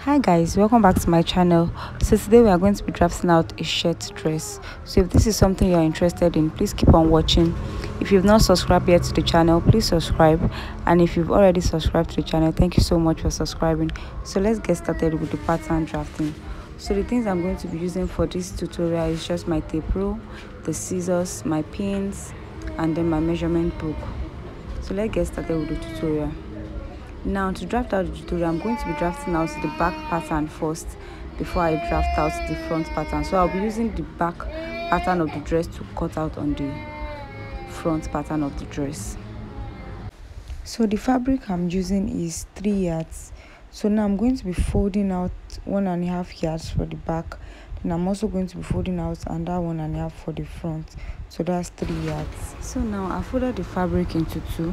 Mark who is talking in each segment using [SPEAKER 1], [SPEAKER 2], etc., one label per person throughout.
[SPEAKER 1] Hi guys, welcome back to my channel. So today we are going to be drafting out a shirt dress. So if this is something you are interested in, please keep on watching. If you've not subscribed yet to the channel, please subscribe, and if you've already subscribed to the channel, thank you so much for subscribing. So let's get started with the pattern drafting. So the things I'm going to be using for this tutorial is just my tape rule, the scissors, my pins, and then my measurement book. So let's get started with the tutorial. Now, to draft out the tutorial, I'm going to be drafting out the back pattern first before I draft out the front pattern. So I'll be using the back pattern of the dress to cut out on the front pattern of the dress. So the fabric I'm using is 3 yards. So now I'm going to be folding out 1.5 yards for the back, and I'm also going to be folding out another 1.5 for the front. So that's 3 yards. So now I folded the fabric into 2.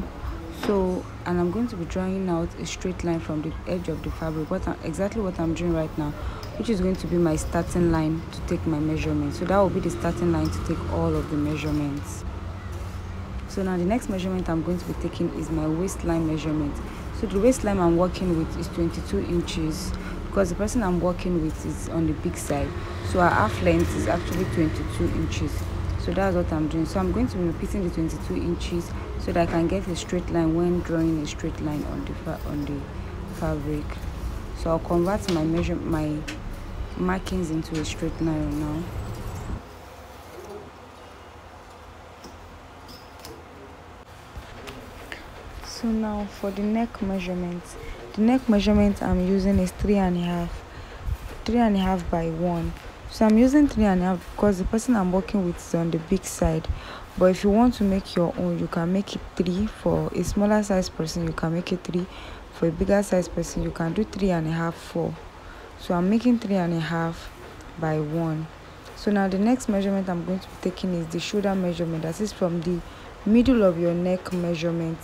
[SPEAKER 1] And I'm going to be drawing out a straight line from the edge of the fabric, exactly what I'm doing right now, which is going to be my starting line to take my measurements. So that will be the starting line to take all of the measurements. So now the next measurement I'm going to be taking is my waistline measurement. So the waistline I'm working with is 22 inches because the person I'm working with is on the big side. So our half length is actually 22 inches. So that's what I'm doing. So I'm going to be repeating the 22 inches so that I can get a straight line when drawing a straight line on the fabric. So I'll convert my markings into a straight line now. So now for the neck measurement. The neck measurement I'm using is 3.5 by 1. So I'm using 3.5 because the person I'm working with is on the big side. But if you want to make your own, you can make it 3. For a smaller size person, you can make it 3. For a bigger size person, you can do 3.5, 4. So I'm making 3.5 by 1. So now the next measurement I'm going to be taking is the shoulder measurement. That is from the middle of your neck measurement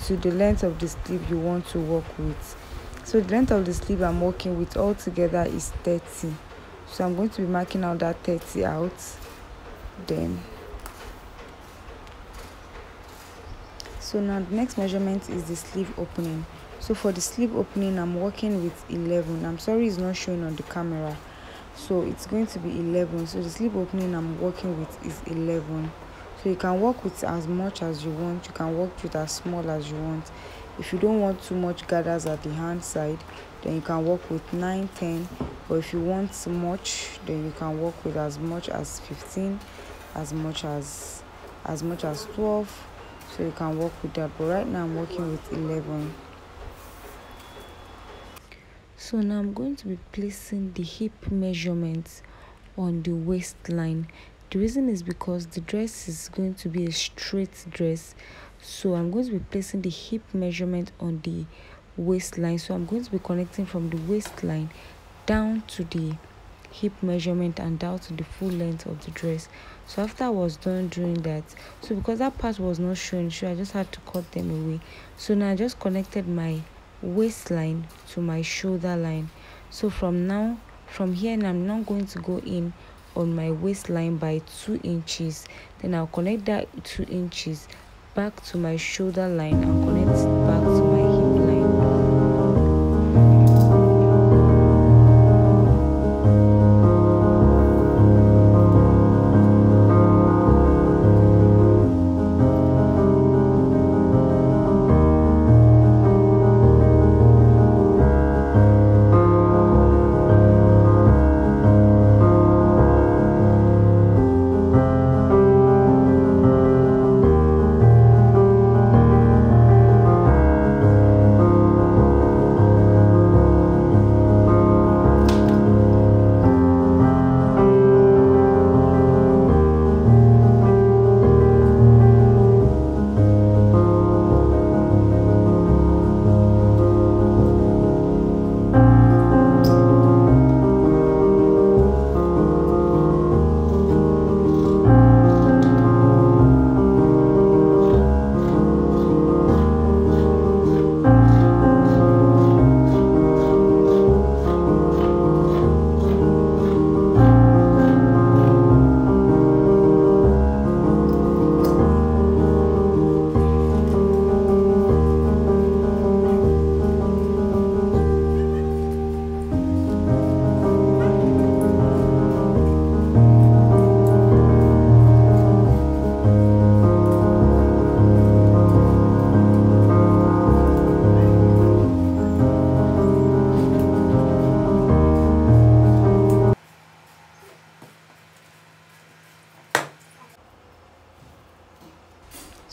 [SPEAKER 1] to the length of the sleeve you want to work with. So the length of the sleeve I'm working with altogether is 30. So I'm going to be marking out that 30 out. So now the next measurement is the sleeve opening. So for the sleeve opening, I'm working with 11. I'm sorry it's not showing on the camera. So it's going to be 11. So the sleeve opening I'm working with is 11. So you can work with as much as you want. You can work with as small as you want. If you don't want too much gathers at the hand side, then you can work with 9, 10. Or if you want much, then you can work with as much as 15, as much as 12. So you can work with that. But right now I'm working with 11. So now I'm going to be placing the hip measurements on the waistline. The reason is because the dress is going to be a straight dress. So I'm going to be placing the hip measurement on the waistline. So I'm going to be connecting from the waistline down to the hip measurement and down to the full length of the dress. So after I was done doing that, so because that part was not showing, so I just had to cut them away. So now I just connected my waistline to my shoulder line. So from here I'm now going to go in on my waistline by 2 inches. Then I'll connect that 2 inches back to my shoulder line and connect it back to my hip line.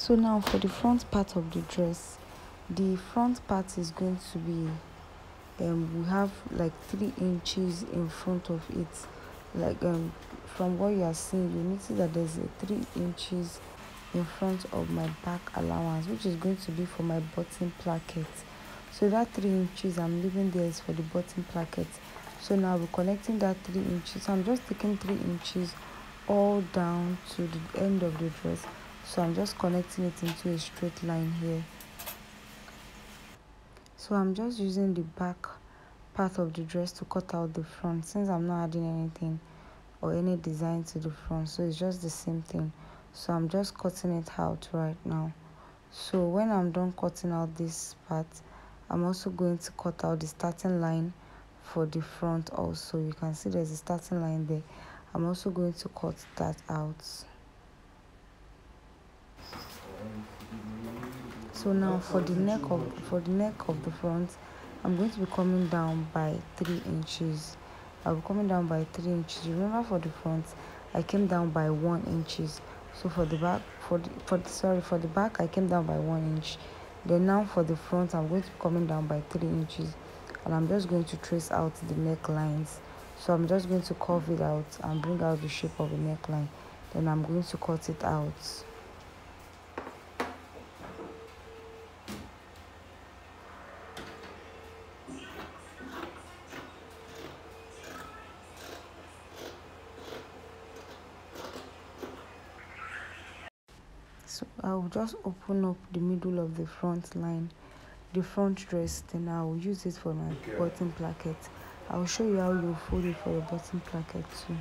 [SPEAKER 1] So now for the front part of the dress, the front part is going to be we have like 3 inches in front of it. Like from what you are seeing, you notice that there's a 3 inches in front of my back allowance, which is going to be for my bottom placket. So that 3 inches I'm leaving there is for the bottom placket. So now we're connecting that 3 inches. So I'm just taking 3 inches all down to the end of the dress. So I'm just connecting it into a straight line here. So I'm just using the back part of the dress to cut out the front, since I'm not adding anything or any design to the front, so it's just the same thing. So I'm just cutting it out right now. So when I'm done cutting out this part, I'm also going to cut out the starting line for the front. Also, you can see there's a starting line there. I'm also going to cut that out. So now for the neck of the front, I'm going to be coming down by 3 inches. I'll be coming down by 3 inches. Remember, for the front I came down by 1 inches. So for the back, for the back I came down by 1 inch. Then now for the front, I'm going to be coming down by 3 inches, and I'm just going to trace out the necklines. So I'm just going to curve it out and bring out the shape of the neckline. Then I'm going to cut it out. So I'll just open up the middle of the front line, the front dress, then I'll use it for my bottom placket. I'll show you how you fold it for your bottom placket too.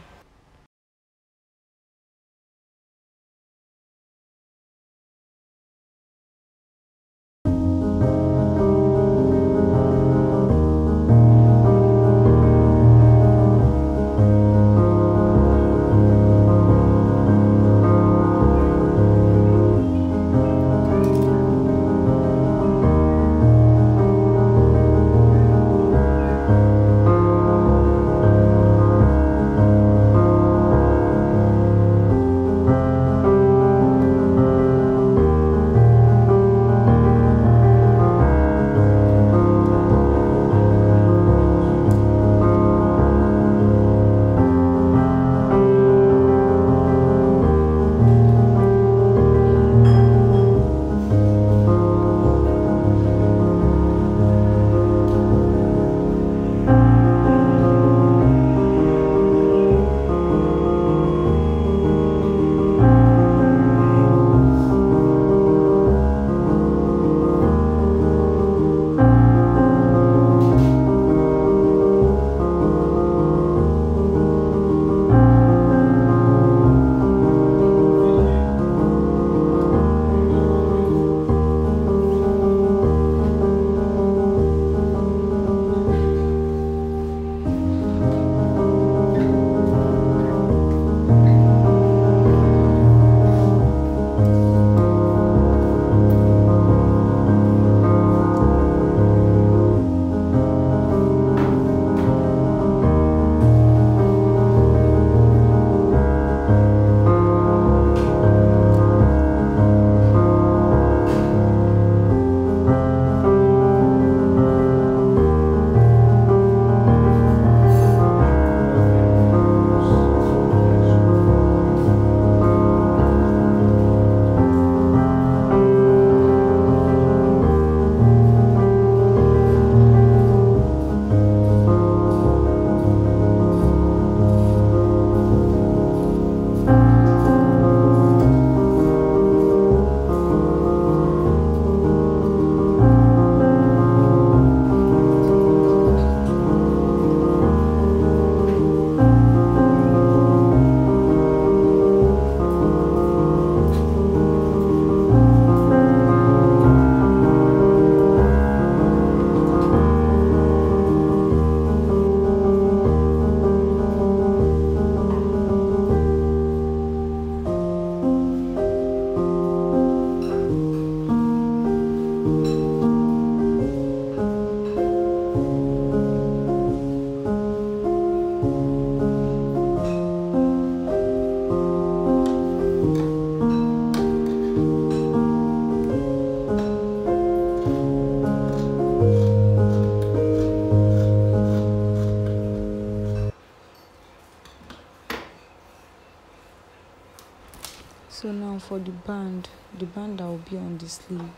[SPEAKER 1] for the band that will be on the sleeve.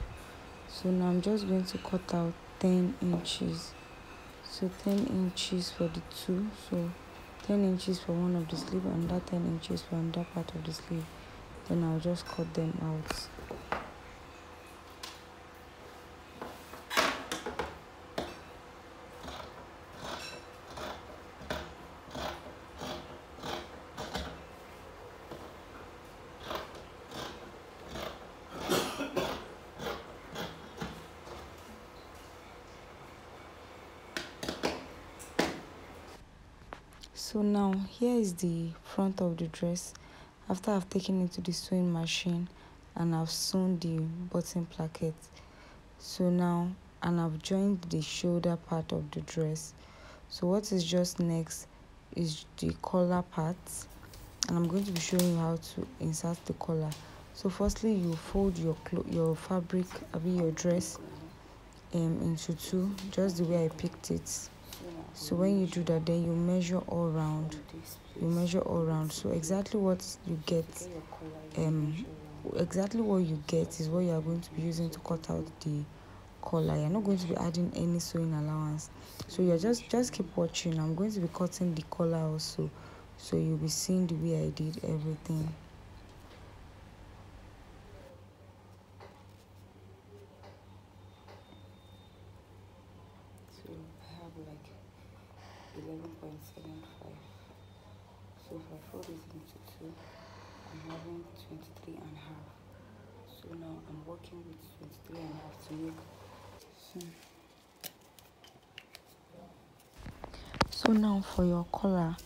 [SPEAKER 1] So now I'm just going to cut out 10 inches. So 10 inches for the two. So 10 inches for one of the sleeve and that 10 inches for another part of the sleeve. Then I'll just cut them out. So now here is the front of the dress after I've taken it to the sewing machine and I've sewn the button placket. So now, and I've joined the shoulder part of the dress. So what is just next is the collar part, and I'm going to be showing you how to insert the collar. So firstly, you fold your fabric, your dress into two, just the way I picked it. So when you do that, then you measure all round. So exactly what you get is what you are going to be using to cut out the collar. You're not going to be adding any sewing allowance. So you're just keep watching. I'm going to be cutting the collar also, so you'll be seeing the way I did everything. So I have like 11.75. So if I fold it into two, I'm having 23 and a half. So now I'm working with 23 and a half to make. So now for your collar,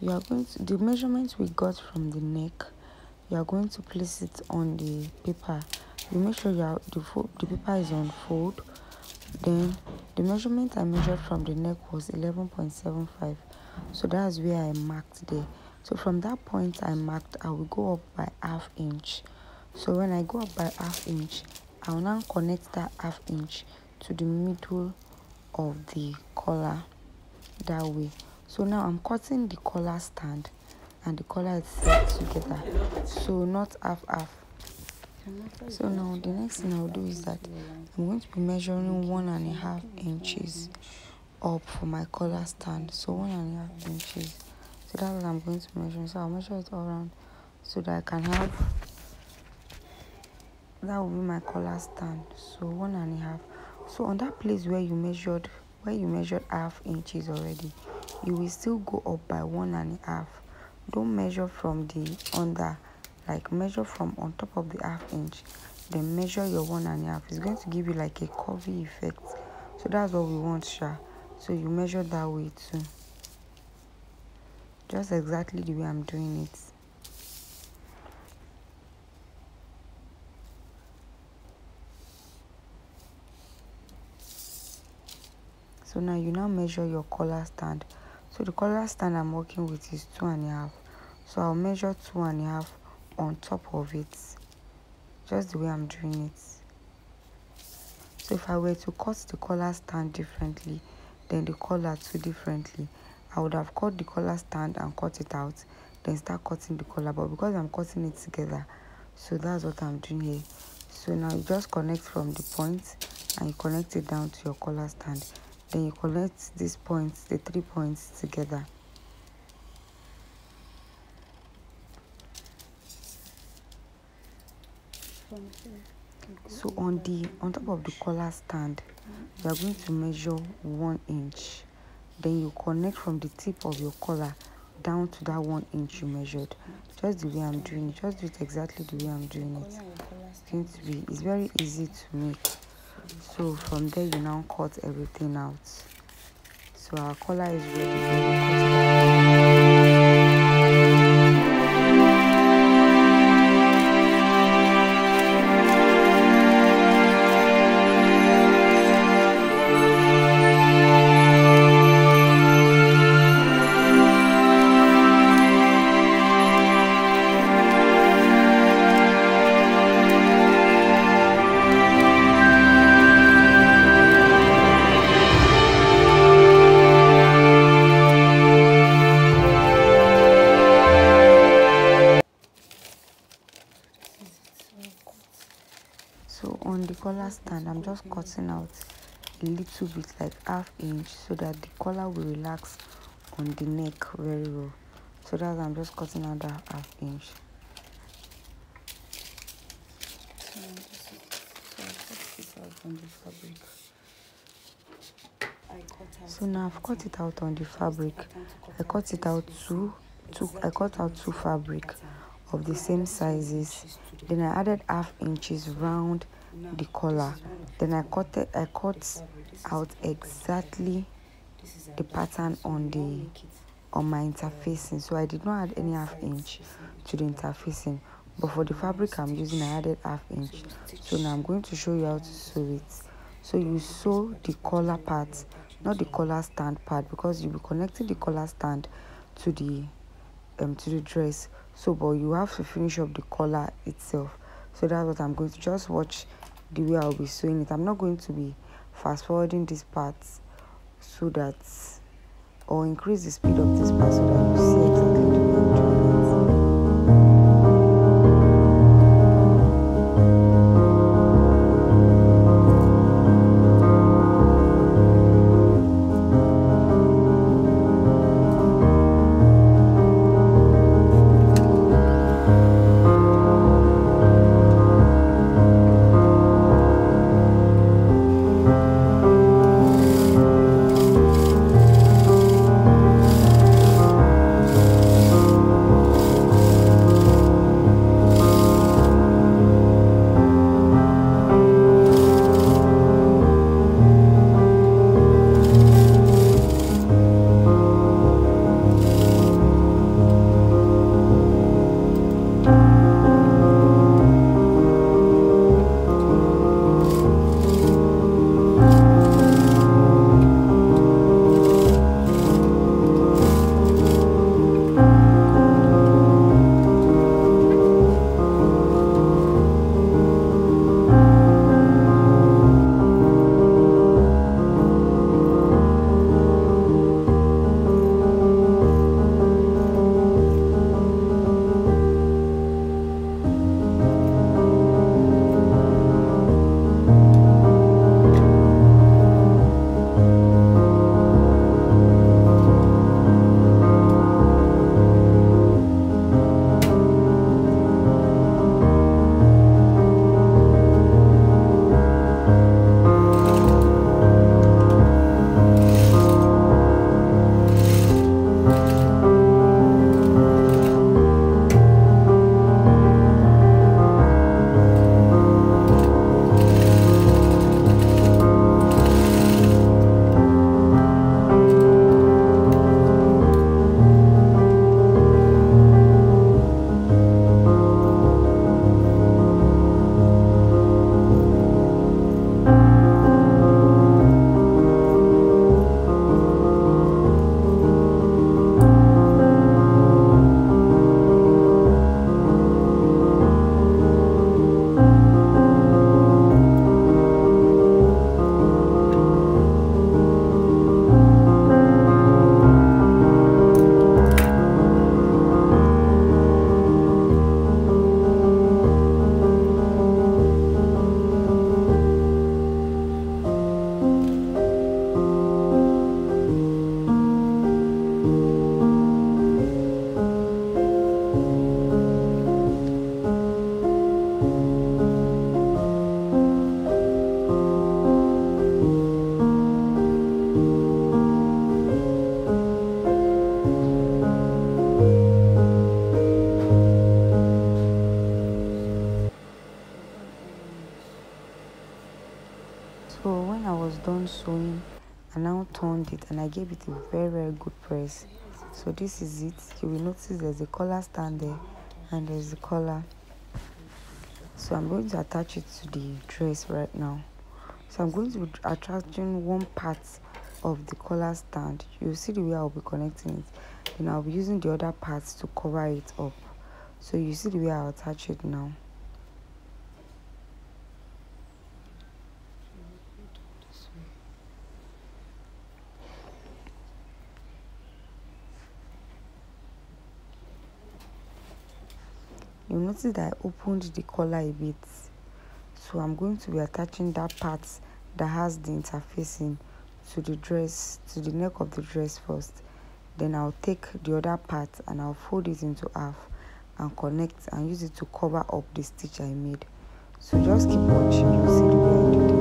[SPEAKER 1] you are going to, the measurements we got from the neck, you are going to place it on the paper. You make sure the paper is on fold. Then the measurement I measured from the neck was 11.75. So that's where I marked there. So from that point I marked, I will go up by ½ inch. So when I go up by ½ inch, I will now connect that ½ inch to the middle of the collar that way. So now I'm cutting the collar stand and the collar is set together, so not half. So now the next thing I'll do is that I'm going to be measuring 1½ inches up for my collar stand. So 1½ inches. So that's what I'm going to be measuring. So I'll measure it all around so that I can have, that will be my collar stand. So 1½. So on that place where you measured ½ inches already, you will still go up by 1½. Don't measure from the under, like measure from on top of the ½ inch, then measure your 1½. It's going to give you like a curvy effect. So that's what we want, Sha. So you measure that way too, just exactly the way I'm doing it. So now you now measure your collar stand. So the collar stand I'm working with is 2½. So I'll measure 2½ on top of it, just the way I'm doing it. So if I were to cut the collar stand differently, then the collar too differently, I would have cut the collar stand and cut it out, then start cutting the collar. But because I'm cutting it together, so that's what I'm doing here. So now you just connect from the point and you connect it down to your collar stand. Then you connect these points, the 3 points together. So on top of the collar stand, you are going to measure 1 inch. Then you connect from the tip of your collar down to that 1 inch you measured. Just the way I'm doing it. Just do it exactly the way I'm doing it. It's very easy to make. So from there you now cut everything out. So our collar is ready. collar stand, I'm just cutting out a little bit, like ½ inch, so that the collar will relax on the neck very well. So that's, I'm just cutting out that ½ inch. So I cut this out on the fabric. So now I've cut it out on the fabric. I cut it out I cut out two fabric of the same sizes. Then I added ½ inches round the collar. Then I cut out exactly the pattern on my interfacing. So I did not add any ½ inch to the interfacing, but for the fabric I'm using, I added ½ inch. So now I'm going to show you how to sew it. So you sew the collar part, not the collar stand part, because you'll be connecting the collar stand to the dress. So but you have to finish up the collar itself. So that's what I'm going to just watch the way I'll be sewing it. I'm not going to be fast forwarding this part so that, or increase the speed of this part so that you see exactly the way I'm doing it. So when I was done sewing, I now turned it and I gave it a very good press. So this is it. You will notice there's a collar stand there and there's a collar. So I'm going to attach it to the dress right now. So I'm going to be attaching one part of the collar stand. You'll see the way I'll be connecting it. Then I'll be using the other parts to cover it up. So you see the way I'll attach it now. You'll notice that I opened the collar a bit So I'm going to be attaching that part that has the interfacing to the dress, to the neck of the dress first. Then I'll take the other part and I'll fold it into half and connect and use it to cover up the stitch I made. So just keep watching, you'll see the way I did it.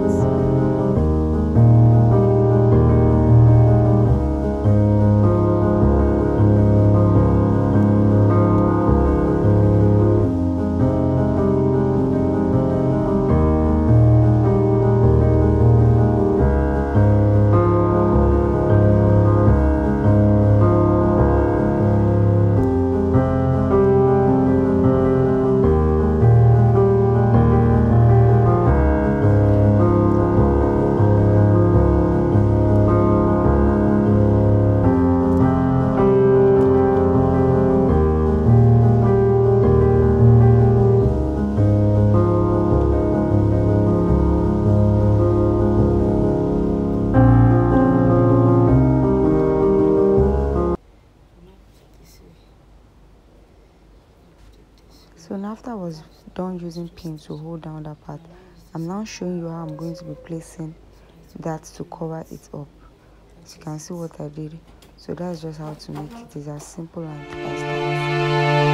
[SPEAKER 1] So now after I was done using pins to hold down that part, I'm now showing you how I'm going to be placing that to cover it up. As you can see what I did. So that's just how to make it. It's as simple as that.